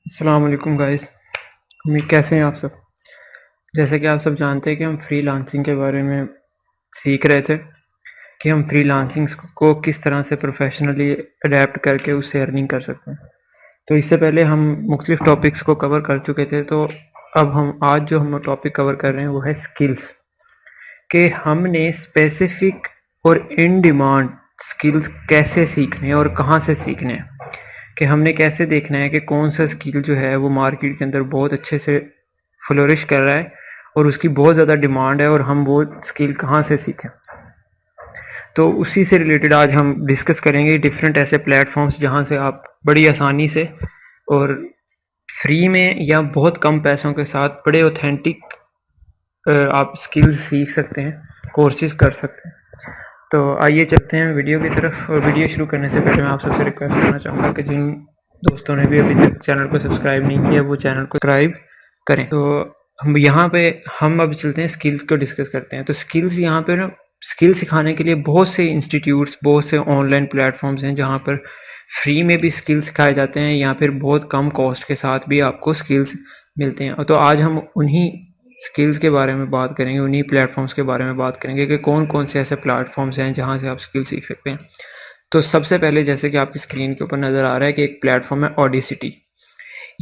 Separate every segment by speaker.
Speaker 1: अस्सलाम वालेकुम गाइस। कैसे हैं आप सब। जैसे कि आप सब जानते हैं कि हम फ्रीलांसिंग के बारे में सीख रहे थे कि हम फ्रीलांसिंग को किस तरह से प्रोफेशनली अडेप्ट करके उससे अर्निंग कर सकते हैं। तो इससे पहले हम मुख्तलिफ टॉपिक्स को कवर कर चुके थे, तो अब हम आज जो हम टॉपिक कवर कर रहे हैं वो है स्किल्स, कि हमने स्पेसिफिक और इन डिमांड स्किल्स कैसे सीखने हैं और कहाँ से सीखने हैं, कि हमने कैसे देखना है कि कौन सा स्किल जो है वो मार्केट के अंदर बहुत अच्छे से फ्लोरिश कर रहा है और उसकी बहुत ज़्यादा डिमांड है और हम वो स्किल कहाँ से सीखें। तो उसी से रिलेटेड आज हम डिस्कस करेंगे डिफरेंट ऐसे प्लेटफॉर्म्स जहाँ से आप बड़ी आसानी से और फ्री में या बहुत कम पैसों के साथ बड़े ऑथेंटिक आप स्किल्स सीख सकते हैं, कोर्सेज कर सकते हैं। तो आइए चलते हैं वीडियो की तरफ। और वीडियो शुरू करने से पहले मैं आप सबसे रिक्वेस्ट करना चाहूँगा कि जिन दोस्तों ने भी अभी तक चैनल को सब्सक्राइब नहीं किया वो चैनल को सब्सक्राइब करें। तो हम यहाँ पे हम अब चलते हैं स्किल्स को डिस्कस करते हैं। तो स्किल्स यहाँ पे ना, स्किल सिखाने के लिए बहुत से इंस्टीट्यूट्स, बहुत से ऑनलाइन प्लेटफॉर्म्स हैं जहाँ पर फ्री में भी स्किल्स सिखाए जाते हैं या फिर बहुत कम कॉस्ट के साथ भी आपको स्किल्स मिलते हैं। तो आज हम उन्हीं स्किल्स के बारे में बात करेंगे, उन्हीं प्लेटफॉर्म्स के बारे में बात करेंगे कि कौन कौन से ऐसे प्लेटफॉर्म्स हैं जहाँ से आप स्किल सीख सकते हैं। तो सबसे पहले जैसे कि आपकी स्क्रीन के ऊपर नज़र आ रहा है कि एक प्लेटफॉर्म है ऑडिसिटी।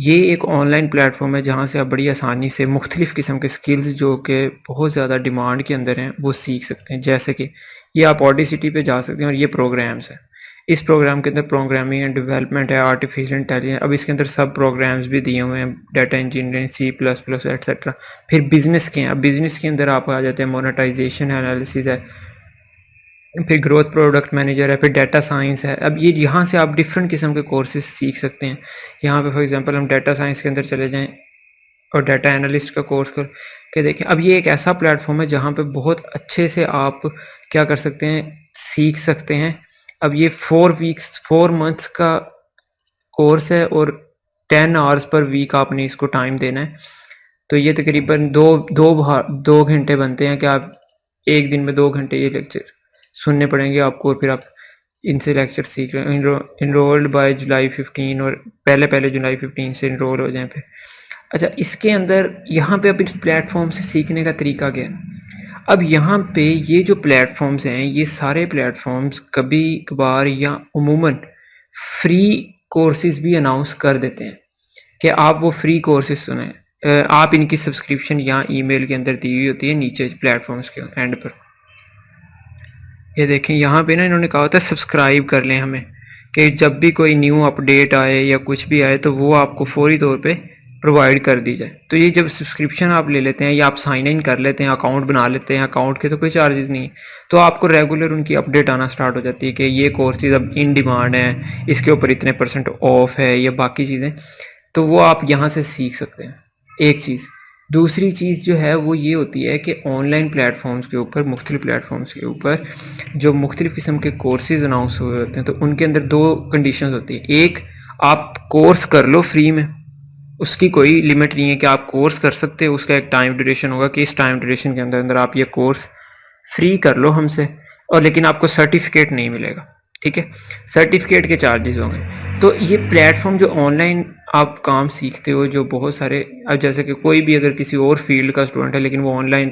Speaker 1: ये एक ऑनलाइन प्लेटफॉर्म है जहाँ से आप बड़ी आसानी से मुख्तलिफ़ किस्म के स्किल्स जो कि बहुत ज़्यादा डिमांड के अंदर हैं वो सीख सकते हैं। जैसे कि ये आप ऑडिसिटी पे जा सकते हैं और ये प्रोग्राम्स हैं। इस प्रोग्राम के अंदर प्रोग्रामिंग एंड डेवलपमेंट है, आर्टिफिशियल इंटेलिजेंस, अब इसके अंदर सब प्रोग्राम्स भी दिए हुए हैं, डाटा इंजीनियरिंग, C++ एट्सेट्रा। फिर बिजनेस के हैं, अब बिजनेस के अंदर आप आ जाते हैं, मोनेटाइजेशन एनालिसिस है, फिर ग्रोथ प्रोडक्ट मैनेजर है, फिर डाटा साइंस है। अब ये यहाँ से आप डिफरेंट किस्म के कोर्सेज सीख सकते हैं। यहाँ पे फॉर एग्जांपल हम डाटा साइंस के अंदर चले जाएं और डाटा एनालिस्ट का कोर्स कर के देखें। अब ये एक ऐसा प्लेटफॉर्म है जहाँ पे बहुत अच्छे से आप क्या कर सकते हैं, सीख सकते हैं। अब ये 4 मंथ्स का कोर्स है और 10 आवर्स पर वीक आपने इसको टाइम देना है। तो ये तकरीबन दो घंटे बनते हैं कि आप एक दिन में 2 घंटे ये लेक्चर सुनने पड़ेंगे आपको और फिर आप इनसे लेक्चर सीख रहे हैं। इनरोल्ड बाय जुलाई 15 और पहले जुलाई 15 से इनरोल हो जाएं फिर। अच्छा, इसके अंदर यहाँ पे अब इस प्लेटफॉर्म से सीखने का तरीका क्या है। अब यहाँ पे ये जो प्लेटफॉर्म्स हैं, ये सारे प्लेटफॉर्म्स कभी कभार या उमूमन फ्री कोर्सेज भी अनाउंस कर देते हैं कि आप वो फ्री कोर्सेज सुने। आप इनकी सब्सक्रिप्शन यहाँ ईमेल के अंदर दी हुई होती है नीचे प्लेटफॉर्म्स के एंड पर। ये देखें यहाँ पे ना इन्होंने कहा होता है सब्सक्राइब कर लें हमें, कि जब भी कोई न्यू अपडेट आए या कुछ भी आए तो वो आपको फौरी तौर पे प्रोवाइड कर दी जाए। तो ये जब सब्सक्रिप्शन आप ले लेते हैं या आप साइन इन कर लेते हैं, अकाउंट बना लेते हैं, अकाउंट के तो कोई चार्जेस नहीं है, तो आपको रेगुलर उनकी अपडेट आना स्टार्ट हो जाती है कि ये कोर्सेज अब इन डिमांड है, इसके ऊपर इतने % ऑफ है या बाकी चीज़ें। तो वो आप यहाँ से सीख सकते हैं, एक चीज़। दूसरी चीज़ जो है वो ये होती है कि ऑनलाइन प्लेटफॉर्म्स के ऊपर, मुख्तलिफ प्लेटफॉर्म्स के ऊपर जो मुख्तलिफ किस्म के कोर्सेज अनाउंस हुए होते हैं, तो उनके अंदर 2 कंडीशंस होती है। एक, आप कोर्स कर लो फ्री में, उसकी कोई लिमिट नहीं है कि आप कोर्स कर सकते हो, उसका एक टाइम ड्यूरेशन होगा कि इस टाइम ड्यूरेशन के अंदर अंदर आप ये कोर्स फ्री कर लो हमसे, और लेकिन आपको सर्टिफिकेट नहीं मिलेगा। ठीक है, सर्टिफिकेट के चार्जेस होंगे। तो ये प्लेटफॉर्म जो ऑनलाइन आप काम सीखते हो, जो बहुत सारे, अब जैसे कि कोई भी अगर किसी और फील्ड का स्टूडेंट है लेकिन वो ऑनलाइन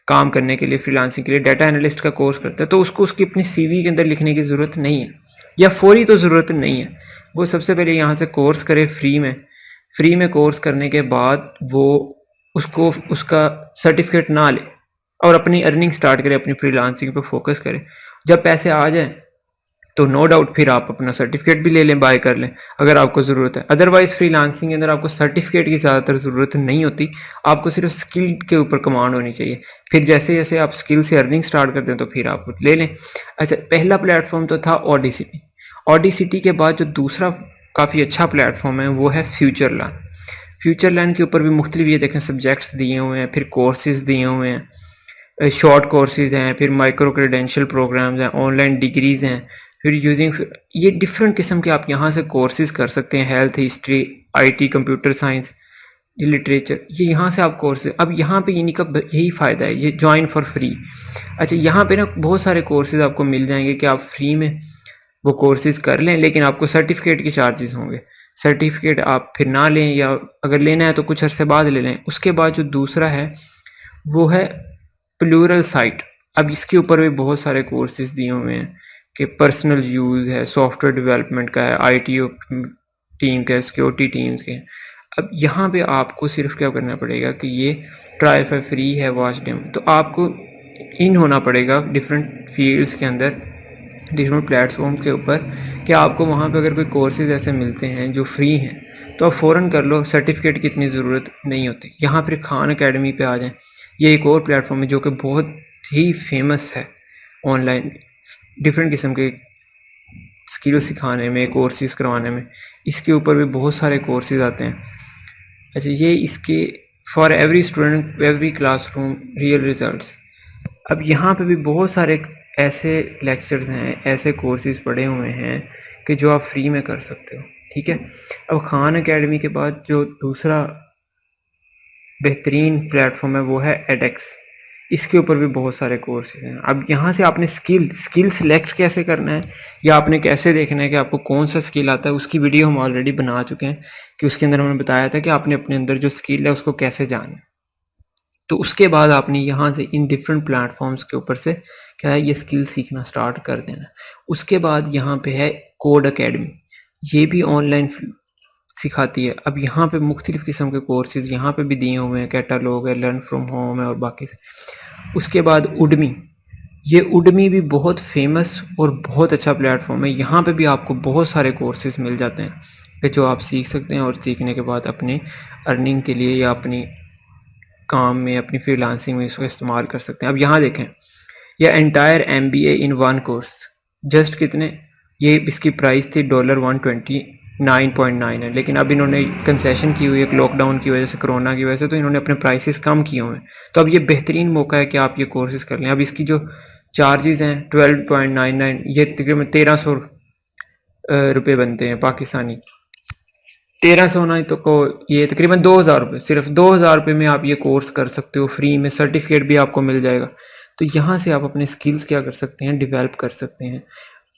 Speaker 1: काम करने के लिए, फ्रीलांसिंग के लिए डाटा एनालिस्ट का कोर्स करता है, तो उसको उसकी अपनी CV के अंदर लिखने की ज़रूरत नहीं है, या फौरी तो ज़रूरत नहीं है। वो सबसे पहले यहाँ से कोर्स करे फ्री में कोर्स करने के बाद वो उसको उसका सर्टिफिकेट ना ले और अपनी अर्निंग स्टार्ट करे, अपनी फ्रीलांसिंग पे फोकस करे। जब पैसे आ जाए तो नो डाउट फिर आप अपना सर्टिफिकेट भी ले लें, बाय कर लें अगर आपको ज़रूरत है। अदरवाइज फ्रीलांसिंग के अंदर आपको सर्टिफिकेट की ज़्यादातर ज़रूरत नहीं होती, आपको सिर्फ स्किल के ऊपर कमांड होनी चाहिए। फिर जैसे जैसे आप स्किल से अर्निंग स्टार्ट करते हैं तो फिर आप ले लें। अच्छा, पहला प्लेटफॉर्म तो था ऑडिसिटी। ऑडिसिटी के बाद जो दूसरा काफ़ी अच्छा प्लेटफॉर्म है वो है फ्यूचर लर्न। फ्यूचर लर्न के ऊपर भी मुख्तलिफ, ये देखें, सब्जेक्ट्स दिए हुए हैं, फिर कोर्सेज दिए हुए हैं, शॉर्ट कोर्सेज हैं, फिर माइक्रो क्रेडेंशियल प्रोग्राम्स हैं, ऑनलाइन डिग्रीज हैं, फिर यूजिंग, ये डिफरेंट किस्म के आप यहाँ से कोर्सेज कर सकते हैं। Health, history, IT, computer science, literature, ये यहाँ से आप कोर्स, अब यहाँ पे इन्हीं का यही फ़ायदा है, ये ज्वाइन फॉर फ्री। अच्छा, यहाँ पे ना बहुत सारे कोर्सेज आपको मिल जाएंगे कि आप फ्री में वो कोर्सेज कर लें, लेकिन आपको सर्टिफिकेट के चार्जेस होंगे। सर्टिफिकेट आप फिर ना लें, या अगर लेना है तो कुछ अरसे बाद ले लें। उसके बाद जो दूसरा है वो है प्लूरल साइट। अब इसके ऊपर भी बहुत सारे कोर्सेज दिए हुए हैं कि पर्सनल यूज़ है, सॉफ्टवेयर डेवलपमेंट का है, आईटी टीम का है, सिक्योरिटी टीम्स के। अब यहाँ पे आपको सिर्फ क्या करना पड़ेगा कि ये ट्राई फॉर फ्री है, वॉच डेम, तो आपको इन होना पड़ेगा डिफरेंट फील्ड्स के अंदर, डिफरेंट प्लेटफॉर्म के ऊपर, कि आपको वहाँ पे अगर कोई कोर्सेज ऐसे मिलते हैं जो फ्री हैं तो आप फ़ौरन कर लो, सर्टिफिकेट की इतनी ज़रूरत नहीं होती। यहाँ फिर खान अकेडमी पे आ जाएं, ये एक और प्लेटफॉर्म है जो कि बहुत ही फेमस है ऑनलाइन डिफरेंट किस्म के स्किल सिखाने में, कोर्सेज करवाने में। इसके ऊपर भी बहुत सारे कोर्सेज आते हैं। अच्छा, ये इसके for every student every classroom real results. अब यहाँ पे भी बहुत सारे ऐसे लेक्चर्स हैं, ऐसे कोर्सेज पड़े हुए हैं कि जो आप फ्री में कर सकते हो। ठीक है। अब खान एकेडमी के बाद जो दूसरा बेहतरीन प्लेटफॉर्म है वो है एडेक्स। इसके ऊपर भी बहुत सारे कोर्सेज हैं। अब यहाँ से आपने स्किल सिलेक्ट कैसे करना है, या आपने कैसे देखना है कि आपको कौन सा स्किल आता है, उसकी वीडियो हम ऑलरेडी बना चुके हैं कि उसके अंदर हमने बताया था कि आपने अपने अंदर जो स्किल है उसको कैसे जानना है। तो उसके बाद आपने यहाँ से इन डिफरेंट प्लेटफॉर्म्स के ऊपर से क्या है, ये स्किल सीखना स्टार्ट कर देना। उसके बाद यहाँ पे है कोड अकेडमी, ये भी ऑनलाइन सिखाती है। अब यहाँ पे मुख्तलिफ किस्म के कोर्सेज यहाँ पे भी दिए हुए हैं, कैटालॉग है, लर्न फ्रॉम होम है और बाकी से। उसके बाद उडमी, ये उडमी भी बहुत फेमस और बहुत अच्छा प्लेटफॉर्म है। यहाँ पे भी आपको बहुत सारे कोर्सेज मिल जाते हैं कि जो आप सीख सकते हैं, और सीखने के बाद अपने अर्निंग के लिए या अपनी काम में, अपनी फ्रीलांसिंग में इसको इस्तेमाल कर सकते हैं। अब यहाँ देखें, यह entire MBA in one course, just कितने, ये इसकी प्राइस थी $129.9 है, लेकिन अब इन्होंने कंसेशन की हुई है लॉकडाउन की वजह से, कोरोना की वजह से, तो इन्होंने अपने प्राइसेस कम किए हुए हैं। तो अब ये बेहतरीन मौका है कि आप ये कोर्सेज कर लें। अब इसकी जो चार्जेस हैं 12.99, ये तकरीबन 1300 रुपये बनते हैं पाकिस्तानी। 1300 ना तो को ये तकरीबन 2000 रुपये, सिर्फ 2000 रुपये में आप ये कोर्स कर सकते हो फ्री में, सर्टिफिकेट भी आपको मिल जाएगा। तो यहाँ से आप अपने स्किल्स क्या कर सकते हैं, डेवलप कर सकते हैं।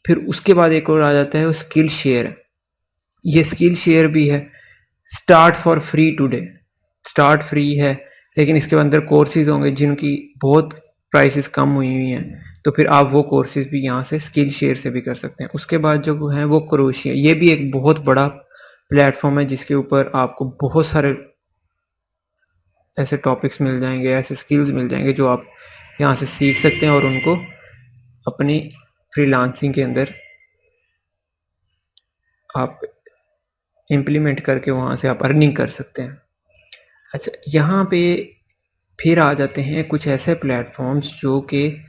Speaker 1: फिर उसके बाद एक और आ जाता है वो स्किल शेयर। ये स्किल शेयर भी है, start for free today, start free है, लेकिन इसके अंदर कोर्सेज होंगे जिनकी बहुत प्राइसेस कम हुई हैं, तो फिर आप वो कोर्सेज भी यहाँ से स्किल शेयर से भी कर सकते हैं। उसके बाद जो है वो क्रोशिया, ये भी एक बहुत बड़ा प्लेटफॉर्म है जिसके ऊपर आपको बहुत सारे ऐसे टॉपिक्स मिल जाएंगे, ऐसे स्किल्स मिल जाएंगे जो आप यहाँ से सीख सकते हैं और उनको अपनी फ्रीलांसिंग के अंदर आप इम्प्लीमेंट करके वहाँ से आप अर्निंग कर सकते हैं। अच्छा, यहाँ पे फिर आ जाते हैं कुछ ऐसे प्लेटफॉर्म्स जो कि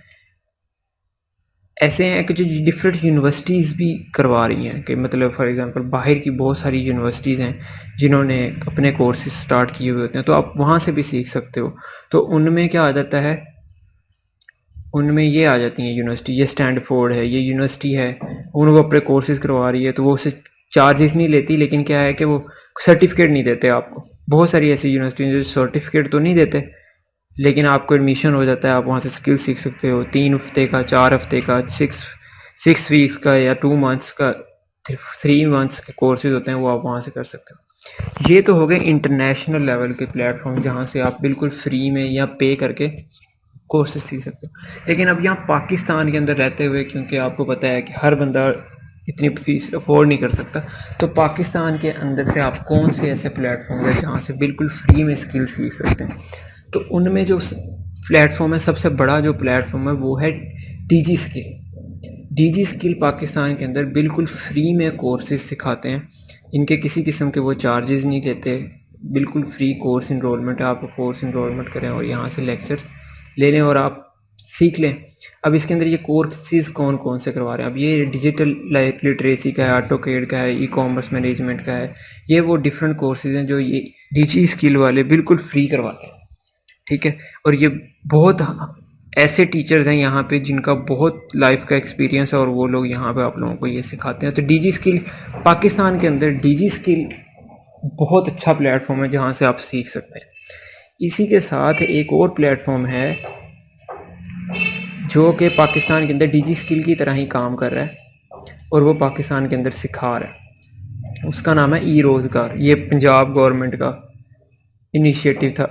Speaker 1: ऐसे हैं कि जो डिफरेंट यूनिवर्सिटीज़ भी करवा रही हैं, कि मतलब फॉर एग्जांपल बाहर की बहुत सारी यूनिवर्सिटीज़ हैं जिन्होंने अपने कोर्सेज स्टार्ट किए हुए होते हैं, तो आप वहाँ से भी सीख सकते हो। तो उनमें क्या आ जाता है, उनमें ये आ जाती हैं यूनिवर्सिटी, ये स्टैंडफोर्ड है, ये यूनिवर्सिटी है, उनको अपने कोर्सेज करवा रही है, तो वो उससे चार्जेस नहीं लेती, लेकिन क्या है कि वो सर्टिफिकेट नहीं देते आपको। बहुत सारी ऐसी यूनिवर्सिटी जो सर्टिफिकेट तो नहीं देते, लेकिन आपको एडमिशन हो जाता है, आप वहाँ से स्किल सीख सकते हो। 3 हफ्ते का, 4 हफ्ते का, 6 वीक्स का या 2 मंथ्स का, 3 मंथ्स के कोर्सेज होते हैं, वो आप वहाँ से कर सकते हो। ये तो हो गए इंटरनेशनल लेवल के प्लेटफॉर्म जहाँ से आप बिल्कुल फ्री में या पे करके कोर्सेज सीख सकते हो। लेकिन अब यहाँ पाकिस्तान के अंदर रहते हुए, क्योंकि आपको पता है कि हर बंदा इतनी फीस अफोर्ड नहीं कर सकता, तो पाकिस्तान के अंदर से आप कौन से ऐसे प्लेटफॉर्म है जहाँ से बिल्कुल फ्री में स्किल सीख सकते हैं। तो उनमें जो प्लेटफॉर्म है, सबसे बड़ा जो प्लेटफॉर्म है वो है DG skill. DG skill Pakistan के अंदर बिल्कुल फ्री में कोर्सेज सिखाते हैं, इनके किसी किस्म के वो चार्जेस नहीं लेते, बिल्कुल फ्री कोर्स इनरोलमेंट है। आप कोर्स इनरोलमेंट करें और यहाँ से लेक्चर्स ले लें और आप सीख लें। अब इसके अंदर ये कोर्सेज कौन कौन से करवा रहे हैं, अब ये डिजिटल लिटरेसी का है, ऑटोकेड का है, ई-कॉमर्स मैनेजमेंट का है, ये वो डिफरेंट कोर्सेज हैं जो ये डीजी स्किल वाले बिल्कुल फ्री करवाते हैं। ठीक है। और ये बहुत ऐसे टीचर्स हैं यहाँ पे जिनका बहुत लाइफ का एक्सपीरियंस है, और वो लोग यहाँ पे आप लोगों को ये सिखाते हैं। तो डीजी स्किल पाकिस्तान के अंदर, डीजी स्किल बहुत अच्छा प्लेटफॉर्म है जहाँ से आप सीख सकते हैं। इसी के साथ एक और प्लेटफॉर्म है जो कि पाकिस्तान के अंदर डीजी स्किल की तरह ही काम कर रहा है, और वो पाकिस्तान के अंदर सिखा रहा है। उसका नाम है ई रोज़गार। ये पंजाब गवर्नमेंट का इनिशिएटिव था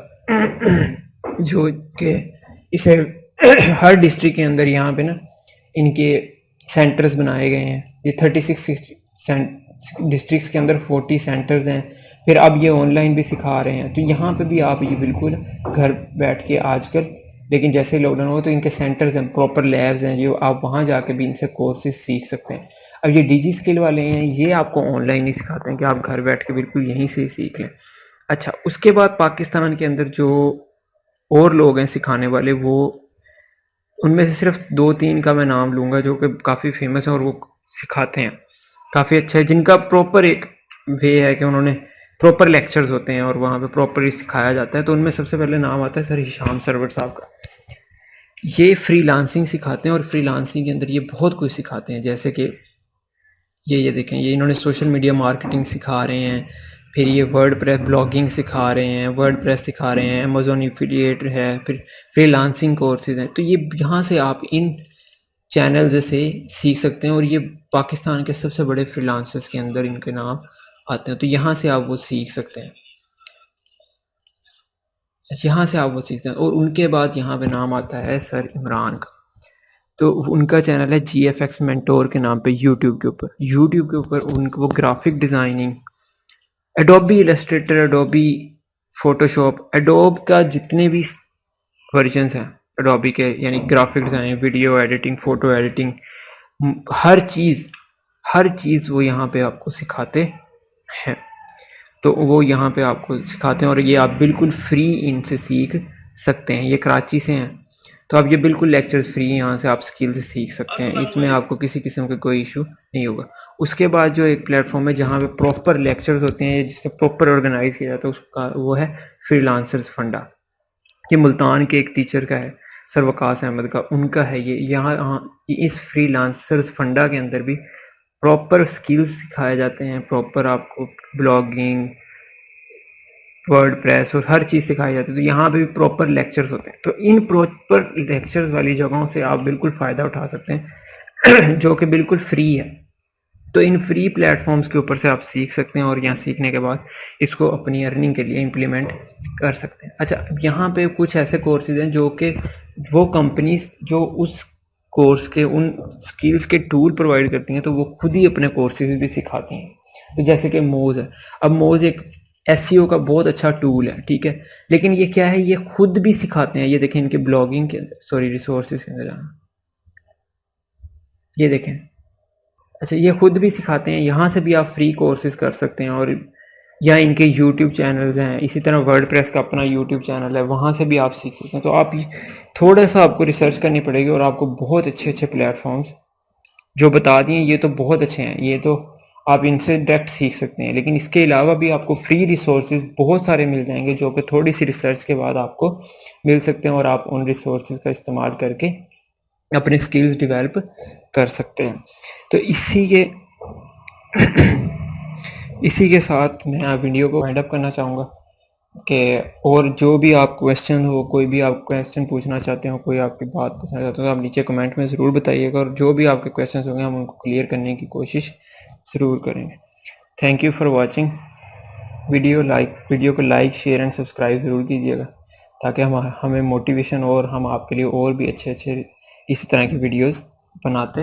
Speaker 1: जो कि इसे हर डिस्ट्रिक्ट के अंदर यहाँ पे ना इनके सेंटर्स बनाए गए हैं। ये 36 डिस्ट्रिक्ट्स के अंदर 40 सेंटर्स हैं। फिर अब ये ऑनलाइन भी सिखा रहे हैं, तो यहाँ पे भी आप ये बिल्कुल घर बैठ के आजकल, लेकिन जैसे लॉकडाउन हो तो इनके सेंटर्स हैं, प्रॉपर लैब्स हैं, जो आप वहाँ जाके भी इनसे कोर्सेज सीख सकते हैं। अब ये डिजी स्किल वाले हैं, ये आपको ऑनलाइन ही सिखाते हैं कि आप घर बैठ के बिल्कुल यहीं से ही सीख लें। अच्छा, उसके बाद पाकिस्तान के अंदर जो और लोग हैं सिखाने वाले, वो उनमें से सिर्फ 2-3 का मैं नाम लूँगा जो कि काफ़ी फेमस है और वो सिखाते हैं काफ़ी अच्छा है, जिनका प्रॉपर एक वे है कि उन्होंने प्रॉपर लेक्चर्स होते हैं और वहाँ पे प्रॉपर सिखाया जाता है। तो उनमें सबसे पहले नाम आता है सर हिशाम सरवर साहब का। ये फ्रीलांसिंग सिखाते हैं और फ्रीलांसिंग के अंदर ये बहुत कुछ सिखाते हैं, जैसे कि ये देखें, ये इन्होंने सोशल मीडिया मार्केटिंग सिखा रहे हैं, फिर ये वर्डप्रेस ब्लॉगिंग सिखा रहे हैं, वर्डप्रेस सिखा रहे हैं, अमेजोन एफिलिएट है, फिर फ्रीलांसिंग कोर्सेज हैं। तो ये यहाँ से आप इन चैनल्स से सीख सकते हैं और ये पाकिस्तान के सबसे बड़े फ्रीलांसर्स के अंदर इनके नाम आते हैं। तो यहाँ से आप वो सीख सकते हैं, यहाँ से आप वो सीखते हैं। और उनके बाद यहाँ पे नाम आता है सर इमरान का। तो उनका चैनल है GFX मेंटोर के नाम पे यूट्यूब के ऊपर उनको वो graphic designing, Adobe Illustrator, Adobe Photoshop, Adobe का जितने भी वर्जन्स हैं एडोबी के, यानी graphic design, video editing, photo editing, हर चीज़ वो यहाँ पे आपको सिखाते हैं। तो वो यहाँ पे आपको सिखाते हैं और ये आप बिल्कुल फ्री इनसे सीख सकते हैं। ये कराची से हैं, तो आप ये बिल्कुल लेक्चर्स फ्री यहाँ से आप स्किल से सीख सकते हैं। इसमें आपको किसी किस्म का कोई इशू नहीं होगा। उसके बाद जो एक प्लेटफॉर्म है जहाँ पे प्रॉपर लेक्चर्स होते हैं, जिससे प्रॉपर ऑर्गेनाइज किया जाता है, उसका वो है फ्रीलांसर्स फंडा। ये मुल्तान के एक टीचर का है, सर वकास अहमद का, उनका है ये। यहाँ इस फ्रीलांसर्स फंडा के अंदर भी प्रॉपर स्किल्स सिखाए जाते हैं, प्रॉपर आपको ब्लॉगिंग, वर्डप्रेस और हर चीज़ सिखाई जाती है। तो यहाँ पे भी प्रॉपर लेक्चर्स होते हैं। तो इन प्रॉपर लेक्चर्स वाली जगहों से आप बिल्कुल फ़ायदा उठा सकते हैं जो कि बिल्कुल फ्री है। तो इन फ्री प्लेटफॉर्म्स के ऊपर से आप सीख सकते हैं और यहाँ सीखने के बाद इसको अपनी अर्निंग के लिए इम्प्लीमेंट कर सकते हैं। अच्छा, यहाँ पे कुछ ऐसे कोर्सेज हैं जो कि वो कंपनीज जो उस कोर्स के उन स्किल्स के टूल प्रोवाइड करती हैं, तो वो खुद ही अपने कोर्सेज भी सिखाती हैं। तो जैसे कि मोज है, अब मोज एक SEO का बहुत अच्छा टूल है, ठीक है, लेकिन ये क्या है, ये खुद भी सिखाते हैं। ये देखें इनके ब्लॉगिंग के अंदर, सॉरी रिसोर्सेज के अंदर जाना, ये देखें। अच्छा, ये खुद भी सिखाते हैं, यहाँ से भी आप फ्री कोर्सेज कर सकते हैं। और या इनके यूट्यूब चैनल्स हैं, इसी तरह वर्डप्रेस का अपना यूट्यूब चैनल है, वहाँ से भी आप सीख सकते हैं। तो आप थोड़ा सा आपको रिसर्च करनी पड़ेगी और आपको बहुत अच्छे प्लेटफॉर्म्स जो बता दिए ये तो बहुत अच्छे हैं, ये तो आप इनसे डायरेक्ट सीख सकते हैं। लेकिन इसके अलावा भी आपको फ्री रिसोर्सेज बहुत सारे मिल जाएंगे जो कि थोड़ी सी रिसर्च के बाद आपको मिल सकते हैं और आप उन रिसोर्सेज का इस्तेमाल करके अपने स्किल्स डेवलप कर सकते हैं। तो इसी के साथ मैं वीडियो को वाइंड अप करना चाहूँगा कि और जो भी आप क्वेश्चन हो, कोई भी आप क्वेश्चन पूछना चाहते हो, कोई आपकी बात पूछना चाहते हो, तो आप नीचे कमेंट में ज़रूर बताइएगा और जो भी आपके क्वेश्चन होंगे हम उनको क्लियर करने की कोशिश ज़रूर करेंगे। Thank you for watching video को लाइक, शेयर एंड सब्सक्राइब ज़रूर कीजिएगा ताकि हमें मोटिवेशन और हम आपके लिए और भी अच्छे इसी तरह की वीडियोस बनाते